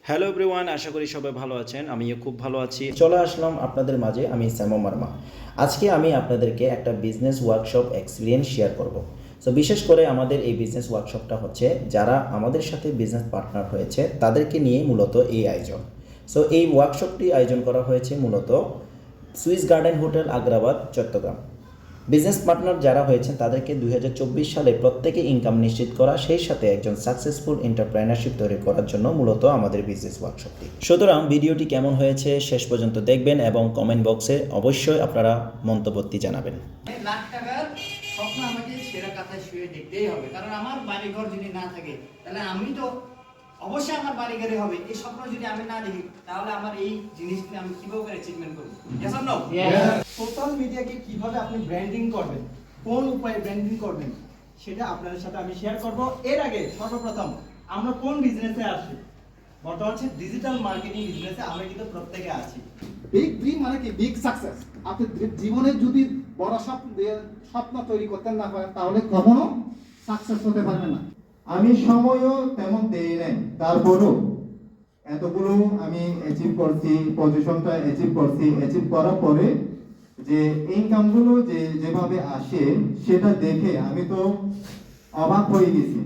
Hello everyone, আশা করি সবাই ভালো আছেন। আমিও খুব ভালো আছি। চলে আসলাম আপনাদের মাঝে, আমি স্যামো মার্মা। আজকে আমি আপনাদেরকে একটা বিজনেস ওয়ার্কশপ এক্সপিরিয়েন্স শেয়ার করব। সো বিশেষ করে আমাদের এই বিজনেস ওয়ার্কশপটা হচ্ছে যারা আমাদের সাথে বিজনেস পার্টনার হয়েছে তাদেরকে নিয়ে মূলত এই আয়োজন। সো এই ওয়ার্কশপটি আয়োজন করা হয়েছে মূলত Swiss garden hotel Agrabad, Chittagong. Business partner যারা হয়েছেন তাদেরকে 2024 সালে প্রত্যেকে ইনকাম নিশ্চিত করা, সেই সাথে একজন সাকসেসফুল এন্টারপ্রেনারশিপ তৈরি করার জন্য মূলত আমাদের বিজনেস ওয়ার্কশপটি। সুতরাং ভিডিওটি কেমন হয়েছে শেষ পর্যন্ত দেখবেন এবং কমেন্ট বক্সে অবশ্যই আপনারা মন্তব্যটি জানাবেন। লাখ টাকার স্বপ্ন আমাকে সেরা কাঁথায় শুয়ে দেখতেই হবে, কারণ আমার বাড়িঘর যদি না থাকে তাহলে আমি তো অবশ্যই আমার বাড়িঘরে হবে। এই স্বপ্ন যদি আমি না দেখি তাহলে আমার এই জিনিসগুলো আমি কিভাবে অ্যাচিভমেন্ট করব? Yes or no? সোশ্যাল মিডিয়াকে কিভাবে আপনি ব্র্যান্ডিং করবেন, কোন উপায়ে ব্র্যান্ডিং করবেন, সেটা আপনাদের সাথে আমি শেয়ার করব। এর আগে সর্বপ্রথম আমরা কোন বিজনেসে আছি? বর্তমান হচ্ছে ডিজিটাল মার্কেটিং বিজনেসে আমরা কিন্তু প্রত্যেকে আছি। বিগ ড্রিম মানে কি? Big success. আপনি জীবনে যদি বড় স্বপ্ন তৈরি করতে না পারেন তাহলে কখনো সাকসেস হতে পারবেন না। আমি সময়ও তেমন দেই নাই, তারপরও এতগুলো আমি অ্যাচিভ করছি, পজিশনটা অ্যাচিভ করছি। অ্যাচিভ করার পরে যে ইনকামগুলো যেভাবে আসে সেটা দেখে আমি তো অবাক হয়ে গেছি।